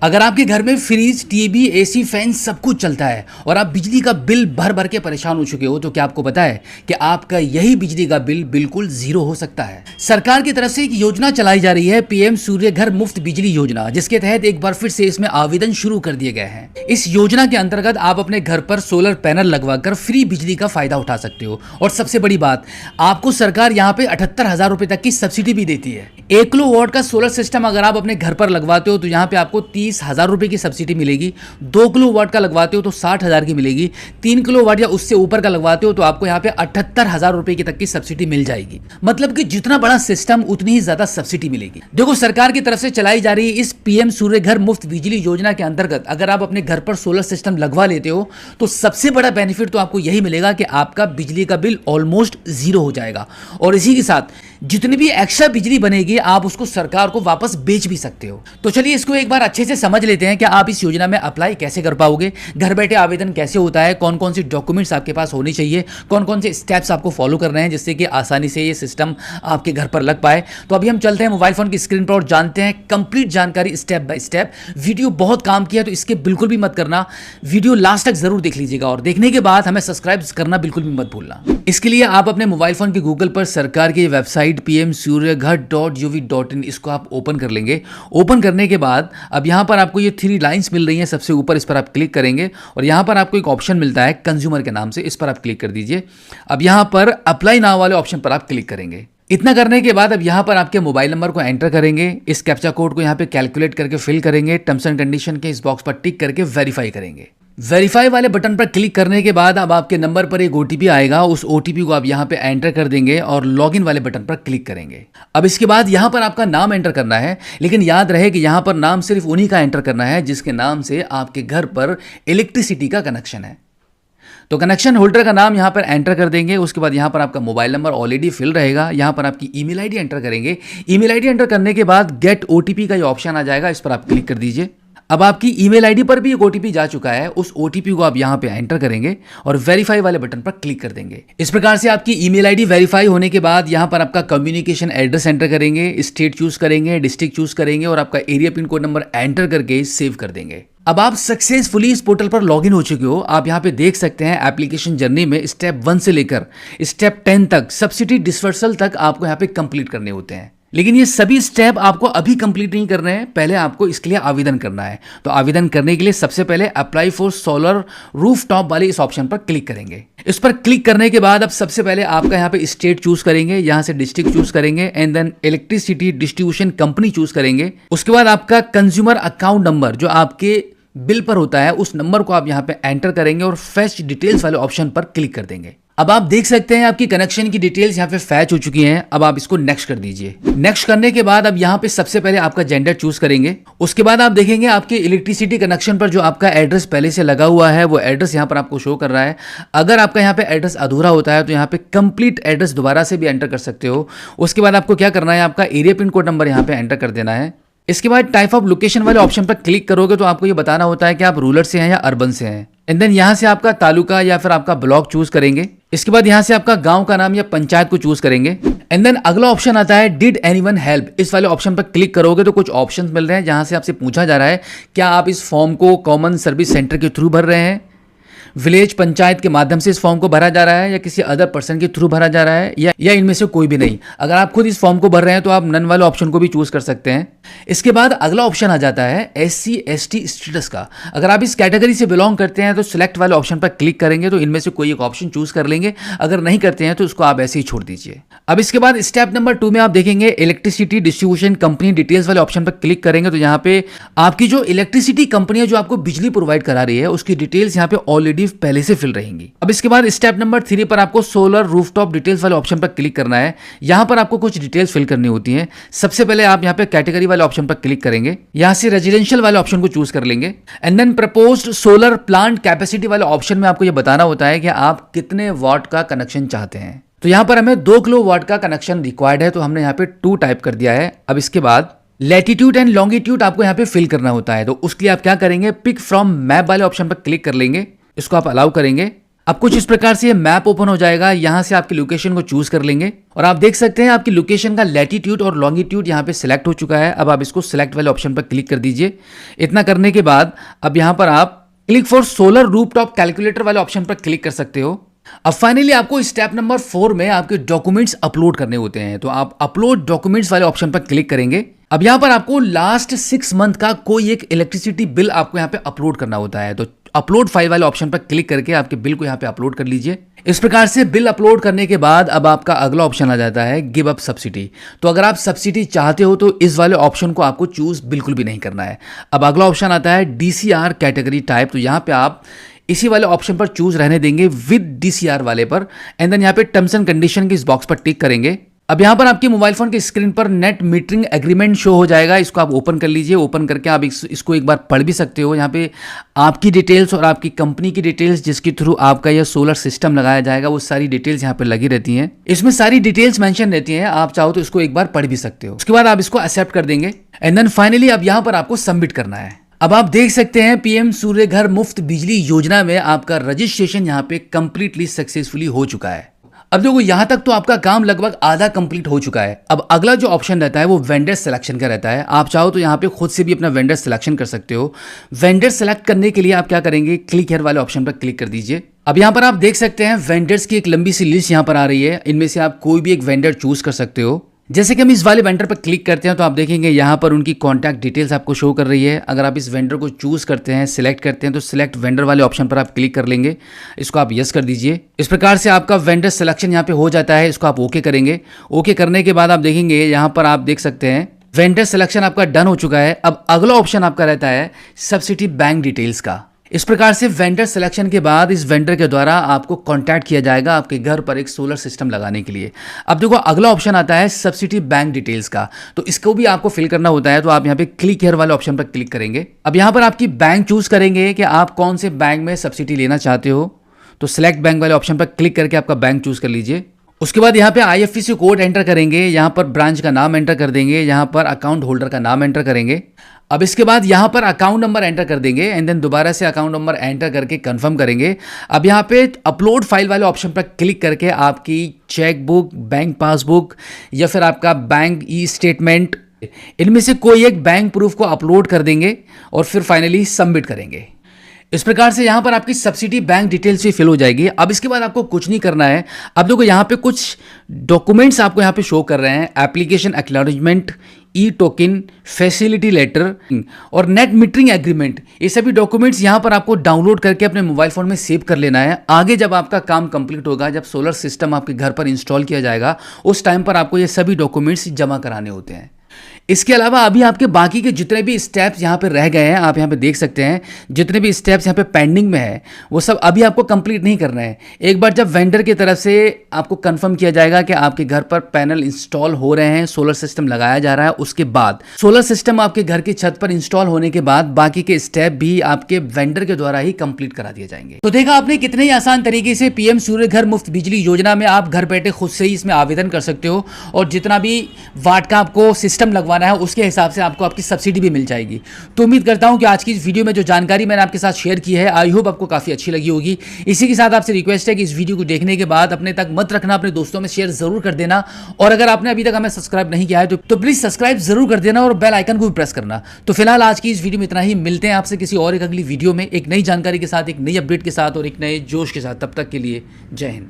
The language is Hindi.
अगर आपके घर में फ्रिज, टीवी, एसी, फैन सब कुछ चलता है और आप बिजली का बिल भर भर के परेशान हो चुके हो, तो क्या आपको पता है कि आपका यही बिजली का बिल बिल्कुल जीरो हो सकता है। सरकार की तरफ से एक योजना चलाई जा रही है, पीएम सूर्य घर मुफ्त बिजली योजना, जिसके तहत एक बार फिर से इसमें आवेदन शुरू कर दिए गए हैं। इस योजना के अंतर्गत आप अपने घर पर सोलर पैनल लगवाकर फ्री बिजली का फायदा उठा सकते हो। और सबसे बड़ी बात, आपको सरकार यहाँ पे 78,000 रुपए तक की सब्सिडी भी देती है। 1 किलोवाट का सोलर सिस्टम अगर आप अपने घर पर लगवाते हो तो यहाँ पे आपको 30,000 रुपए की सब्सिडी मिलेगी। 2 किलोवाट का लगवाते हो तो 60,000 की मिलेगी। 3 किलोवाट या उससे ऊपर का लगवाते हो तो आपको यहाँ पे 78,000 रुपए की तक की सब्सिडी मिल जाएगी। मतलब कि जितना बड़ा सिस्टम उतनी ही ज्यादा सब्सिडी मिलेगी। देखो, सरकार की तरफ से चलाई जा रही इस पीएम सूर्य घर मुफ्त बिजली योजना के अंतर्गत अगर आप अपने घर पर सोलर सिस्टम लगवा लेते हो तो सबसे बड़ा बेनिफिट तो आपको यही मिलेगा कि आपका बिजली का बिल ऑलमोस्ट जीरो हो जाएगा। और इसी के साथ जितनी भी एक्स्ट्रा बिजली बनेगी आप उसको सरकार को वापस बेच भी सकते हो। तो चलिए इसको एक बार अच्छे से समझ लेते हैं कि आप इस योजना में अप्लाई कैसे कर पाओगे, घर बैठे आवेदन कैसे होता है, कौन कौन सी डॉक्यूमेंट्स आपके पास होने चाहिए, कौन कौन से स्टेप्स आपको फॉलो करने हैं जिससे कि आसानी से ये सिस्टम आपके घर पर लग पाए। तो अभी हम चलते हैं मोबाइल फोन की स्क्रीन पर और जानते हैं कंप्लीट जानकारी स्टेप बाय स्टेप। वीडियो बहुत काम किया तो इसके बिल्कुल भी मत करना, वीडियो लास्ट तक जरूर देख लीजिएगा और देखने के बाद हमें सब्सक्राइब करना बिल्कुल भी मत भूलना। इसके लिए आप अपने मोबाइल फोन की गूगल पर सरकार की वेबसाइट pmsuryaghar.gov.in इसको आप ओपन कर लेंगे। ओपन करने के बाद अब यहाँ पर आपको ये 3 लाइंस मिल रही हैं सबसे ऊपर, इस पर आप क्लिक करेंगे और यहाँ पर आपको एक ऑप्शन मिलता है कंज्यूमर के नाम से, इस पर आप क्लिक कर दीजिए। अब यहाँ पर अप्लाई नाउ वाले ऑप्शन पर आप क्लिक करेंगे। इतना करने के बाद अब यहाँ पर आपके मोबाइल नंबर को एंटर करेंगे, इस कैप्चा कोड को यहाँ पे कैलकुलेट करके फिल करेंगे, टर्म्स एंड कंडीशन के इस बॉक्स पर टिक करके वेरीफाई करेंगे। वेरीफाई वाले बटन पर क्लिक करने के बाद अब आपके नंबर पर एक ओटीपी आएगा, उस ओटीपी को आप यहाँ पे एंटर कर देंगे और लॉगिन वाले बटन पर क्लिक करेंगे। अब इसके बाद यहाँ पर आपका नाम एंटर करना है, लेकिन याद रहे कि यहाँ पर नाम सिर्फ उन्हीं का एंटर करना है जिसके नाम से आपके घर पर इलेक्ट्रिसिटी का कनेक्शन है। तो कनेक्शन होल्डर का नाम यहाँ पर एंटर कर देंगे। उसके बाद यहाँ पर आपका मोबाइल नंबर ऑलरेडी फिल रहेगा, यहाँ पर आपकी ईमेल आईडी एंटर करेंगे। ईमेल आईडी एंटर करने के बाद गेट ओटीपी का ये ऑप्शन आ जाएगा, इस पर आप क्लिक कर दीजिए। अब आपकी ईमेल आईडी पर भी एक ओटीपी जा चुका है, उस ओटीपी को आप यहाँ पे एंटर करेंगे और वेरीफाई वाले बटन पर क्लिक कर देंगे। इस प्रकार से आपकी ईमेल आईडी वेरीफाई होने के बाद यहाँ पर आपका कम्युनिकेशन एड्रेस एंटर करेंगे, स्टेट चूज करेंगे, डिस्ट्रिक्ट चूज करेंगे और आपका area pin code number enter करके सेव कर देंगे। अब आप सक्सेसफुली इस पोर्टल पर लॉगिन हो चुके हो। आप यहाँ पे देख सकते हैं एप्लीकेशन जर्नी में स्टेप 1 से लेकर स्टेप 10 तक सब्सिडी डिसवर्सल तक आपको यहाँ पे कंप्लीट करने होते हैं। लेकिन ये सभी स्टेप आपको अभी कंप्लीट नहीं करने हैं, पहले आपको इसके लिए आवेदन करना है। तो आवेदन करने के लिए सबसे पहले अप्लाई फॉर सोलर रूफटॉप वाले इस ऑप्शन पर क्लिक करेंगे। इस पर क्लिक करने के बाद अब सबसे पहले आपका यहाँ पे स्टेट चूज करेंगे, यहाँ से डिस्ट्रिक्ट चूज करेंगे and then electricity distribution company choose करेंगे। उसके बाद आपका कंज्यूमर अकाउंट नंबर जो आपके बिल पर होता है उस नंबर को आप यहाँ पे एंटर करेंगे और फेच डिटेल्स वाले ऑप्शन पर क्लिक कर देंगे। अब आप देख सकते हैं आपकी कनेक्शन की डिटेल्स यहाँ पे फैच हो चुकी हैं। अब आप इसको नेक्स्ट कर दीजिए। नेक्स्ट करने के बाद अब यहाँ पे सबसे पहले आपका जेंडर चूज करेंगे। उसके बाद आप देखेंगे आपके इलेक्ट्रिसिटी कनेक्शन पर जो आपका एड्रेस पहले से लगा हुआ है वो एड्रेस यहाँ पर आपको शो कर रहा है। अगर आपका यहाँ पे एड्रेस अधूरा होता है तो यहाँ पे कंप्लीट एड्रेस दोबारा से भी एंटर कर सकते हो। उसके बाद आपको क्या करना है, आपका एरिया पिन कोड नंबर यहाँ पे एंटर कर देना है। इसके बाद टाइप ऑफ लोकेशन वाले ऑप्शन पर क्लिक करोगे तो आपको ये बताना होता है कि आप रूरल से हैं या अर्बन से हैं। एंड देन यहाँ से आपका तालुका या फिर आपका ब्लॉक चूज करेंगे। इसके बाद यहाँ से आपका गांव का नाम या पंचायत को चूज करेंगे। एंड देन अगला ऑप्शन आता है डिड एनीवन हेल्प। इस वाले ऑप्शन पर क्लिक करोगे तो कुछ ऑप्शंस मिल रहे हैं जहां से आपसे पूछा जा रहा है क्या आप इस फॉर्म को कॉमन सर्विस सेंटर के थ्रू भर रहे हैं, विलेज पंचायत के माध्यम से इस फॉर्म को भरा जा रहा है या किसी अदर पर्सन के थ्रू भरा जा रहा है या इनमें से कोई भी नहीं। अगर आप खुद इस फॉर्म को भर रहे हैं तो आप नन वाले ऑप्शन को भी चूज कर सकते हैं। इसके बाद अगला ऑप्शन आ जाता है SC ST स्टेटस का। अगर आप इस कैटेगरी से बिलोंग करते हैं तो सिलेक्ट वाले ऑप्शन पर क्लिक करेंगे तो इनमें से कोई एक ऑप्शन चूज कर लेंगे, अगर नहीं करते हैं तो उसको आप ऐसे ही छोड़ दीजिए। अब इसके बाद स्टेप नंबर 2 में आप देखेंगे इलेक्ट्रिसिटी डिस्ट्रीब्यूशन कंपनी डिटेल्स वाले ऑप्शन पर क्लिक करेंगे तो यहाँ पे आपकी जो इलेक्ट्रिसिटी कंपनी है जो आपको बिजली प्रोवाइड करा रही है उसकी डिटेल्स यहाँ पे ऑलरेडी पहले से फिल रहेंगी। अब इसके बाद स्टेप नंबर 3 पर आपको सोलर रूफटॉप डिटेल्स वाले ऑप्शन पर क्लिक करना है। यहाँ पर आपको कुछ डिटेल्स फिल करनी होती हैं। सबसे पहले आप यहाँ पे कैटेगरी वाले ऑप्शन पर क्लिक करेंगे, यहाँ से रेजिडेंशियल वाले ऑप्शन को चूज कर लेंगे and then proposed solar plant capacity वाले ऑप्शन में आपको ये बताना होता है कि आप कितने वाट का कनेक्शन चाहते हैं। तो यहाँ पर हमें 2 किलोवाट का कनेक्शन रिक्वायर्ड है तो हमने यहाँ पे 2 टाइप कर दिया है। अब इसके बाद लैटिट्यूड एंड लॉन्गिट्यूड आपको यहाँ पे फिल करना होता है। तो उसके लिए आप क्या करेंगे, पिक फ्रॉम मैप वाले ऑप्शन पर क्लिक कर लेंगे, इसको आप अलाउ करेंगे। अब कुछ इस प्रकार से ये मैप ओपन हो जाएगा। यहाँ से आपकी लोकेशन को चूज कर लेंगे और आप देख सकते हैं आपकी लोकेशन का लैटिट्यूड और लॉन्गिट्यूड यहाँ पे सिलेक्ट हो चुका है। अब आप इसको सिलेक्ट वाले ऑप्शन पर क्लिक कर दीजिए। इतना करने के बाद अब यहाँ पर आप click for solar rooftop calculator वाले ऑप्शन पर क्लिक कर सकते हो। अब फाइनली आपको स्टेप नंबर 4 में आपके डॉक्यूमेंट्स अपलोड करने होते हैं, तो आप अपलोड डॉक्यूमेंट्स वाले ऑप्शन पर क्लिक करेंगे। अब यहाँ पर आपको लास्ट 6 मंथ का कोई एक इलेक्ट्रिसिटी बिल आपको यहाँ पे अपलोड करना होता है, तो अपलोड फाइल वाले ऑप्शन पर क्लिक करके आपके बिल को यहाँ पे अपलोड कर लीजिए। इस प्रकार से बिल अपलोड करने के बाद अब आपका अगला ऑप्शन आ जाता है गिव अप सब्सिडी। तो अगर आप सब्सिडी चाहते हो तो इस वाले ऑप्शन को आपको चूज बिल्कुल भी नहीं करना है। अब अगला ऑप्शन आता है DCR कैटेगरी टाइप, तो यहाँ पे आप इसी वाले ऑप्शन पर चूज रहने देंगे विद DCR वाले पर, एंड देन यहाँ पे टर्म्स एंड कंडीशन के इस बॉक्स पर टिक करेंगे। अब यहाँ पर आपके मोबाइल फोन की स्क्रीन पर नेट मीटरिंग एग्रीमेंट शो हो जाएगा, इसको आप ओपन कर लीजिए। ओपन करके आप इसको एक बार पढ़ भी सकते हो। यहाँ पे आपकी डिटेल्स और आपकी कंपनी की डिटेल्स जिसके थ्रू आपका यह सोलर सिस्टम लगाया जाएगा वो सारी डिटेल्स यहाँ पे लगी रहती हैं। इसमें सारी डिटेल्स मेंशन रहती हैं, आप चाहो तो इसको एक बार पढ़ भी सकते हो। उसके बाद आप इसको एक्सेप्ट कर देंगे एंड देन फाइनली अब यहाँ पर आपको सबमिट करना है। अब आप देख सकते हैं PM सूर्य घर मुफ्त बिजली योजना में आपका रजिस्ट्रेशन यहाँ पे कंप्लीटली सक्सेसफुली हो चुका है। अब देखो यहाँ तक तो आपका काम लगभग आधा कंप्लीट हो चुका है। अब अगला जो ऑप्शन रहता है वो वेंडर सिलेक्शन का रहता है। आप चाहो तो यहाँ पे खुद से भी अपना वेंडर सिलेक्शन कर सकते हो। वेंडर सेलेक्ट करने के लिए आप क्या करेंगे, क्लिक हियर वाले ऑप्शन पर क्लिक कर दीजिए। अब यहाँ पर आप देख सकते हैं वेंडर्स की एक लंबी सी लिस्ट यहाँ पर आ रही है। इनमें से आप कोई भी एक वेंडर चूज कर सकते हो। जैसे कि हम इस वाले वेंडर पर क्लिक करते हैं तो आप देखेंगे यहाँ पर उनकी कॉन्टैक्ट डिटेल्स आपको शो कर रही है। अगर आप इस वेंडर को चूज करते हैं, सिलेक्ट करते हैं, तो सिलेक्ट वेंडर वाले ऑप्शन पर आप क्लिक कर लेंगे। इसको आप यस कर दीजिए। इस प्रकार से आपका वेंडर सिलेक्शन यहाँ पे हो जाता है। इसको आप ओके करेंगे। ओके करने के बाद आप देखेंगे यहाँ पर आप देख सकते हैं वेंडर सिलेक्शन आपका डन हो चुका है। अब अगला ऑप्शन आपका रहता है सब्सिडी बैंक डिटेल्स का। इस प्रकार से वेंडर सिलेक्शन के बाद इस वेंडर के द्वारा आपको कांटेक्ट किया जाएगा आपके घर पर एक सोलर सिस्टम लगाने के लिए। अब देखो अगला ऑप्शन आता है सब्सिडी बैंक डिटेल्स का, तो इसको भी आपको फिल करना होता है। तो आप यहाँ पे क्लिक हियर वाले ऑप्शन पर क्लिक करेंगे। अब यहाँ पर आपकी बैंक चूज करेंगे कि आप कौन से बैंक में सब्सिडी लेना चाहते हो, तो सिलेक्ट बैंक वाले ऑप्शन पर क्लिक करके आपका बैंक चूज कर लीजिए। उसके बाद यहाँ पे IFSC कोड एंटर करेंगे, यहाँ पर ब्रांच का नाम एंटर कर देंगे, यहाँ पर अकाउंट होल्डर का नाम एंटर करेंगे। अब इसके बाद यहाँ पर अकाउंट नंबर एंटर कर देंगे एंड देन दोबारा से अकाउंट नंबर एंटर करके कंफर्म करेंगे। अब यहाँ पे अपलोड फाइल वाले ऑप्शन पर क्लिक करके आपकी चेक बुक, बैंक पासबुक या फिर आपका बैंक ई स्टेटमेंट, इनमें से कोई एक बैंक प्रूफ को अपलोड कर देंगे और फिर फाइनली सबमिट करेंगे। इस प्रकार से यहाँ पर आपकी सब्सिडी बैंक डिटेल्स भी फिल हो जाएगी। अब इसके बाद आपको कुछ नहीं करना है। अब देखो यहाँ पे कुछ डॉक्यूमेंट्स आपको यहाँ पे शो कर रहे हैं, एप्लीकेशन एक्नॉलेजमेंट, ई टोकन, फैसिलिटी लेटर और नेट मीटरिंग एग्रीमेंट। ये सभी डॉक्यूमेंट्स यहाँ पर आपको डाउनलोड करके अपने मोबाइल फोन में सेव कर लेना है। आगे जब आपका काम कंप्लीट होगा, जब सोलर सिस्टम आपके घर पर इंस्टॉल किया जाएगा, उस टाइम पर आपको ये सभी डॉक्यूमेंट्स जमा कराने होते हैं। इसके अलावा अभी आपके बाकी के जितने भी स्टेप्स यहाँ पे रह गए हैं, आप यहाँ पे देख सकते हैं जितने भी स्टेप्स यहाँ पे पेंडिंग में है वो सब अभी आपको कंप्लीट नहीं करना है। एक बार जब वेंडर की तरफ से आपको कंफर्म किया जाएगा कि आपके घर पर पैनल इंस्टॉल हो रहे हैं, सोलर सिस्टम लगाया जा रहा है, उसके बाद सोलर सिस्टम आपके घर की छत पर इंस्टॉल होने के बाद बाकी के स्टेप भी आपके वेंडर के द्वारा ही कंप्लीट करा दिए जाएंगे। तो देखा आपने कितने ही आसान तरीके से PM सूर्य घर मुफ्त बिजली योजना में आप घर बैठे खुद से ही इसमें आवेदन कर सकते हो और जितना भी वाट का आपको सिस्टम लगवाना है उसके हिसाब से आपको आपकी सब्सिडी भी मिल जाएगी। तो उम्मीद करता हूं कि आज की इस वीडियो में जो जानकारी मैंने आपके साथ शेयर की है, आई होप आपको काफी अच्छी लगी होगी। इसी के साथ आपसे रिक्वेस्ट है कि इस वीडियो को देखने के बाद अपने तक मत रखना, अपने दोस्तों में शेयर जरूर कर देना और अगर आपने अभी तक हमें सब्सक्राइब नहीं किया है तो प्लीज सब्सक्राइब जरूर कर देना और बेल आइकन को भी प्रेस करना। तो फिलहाल आज की इस वीडियो में इतना ही। मिलते हैं आपसे किसी और एक अगली वीडियो में एक नई जानकारी के साथ, एक नई अपडेट के साथ और एक नए जोश के साथ। तब तक के लिए जय हिंद।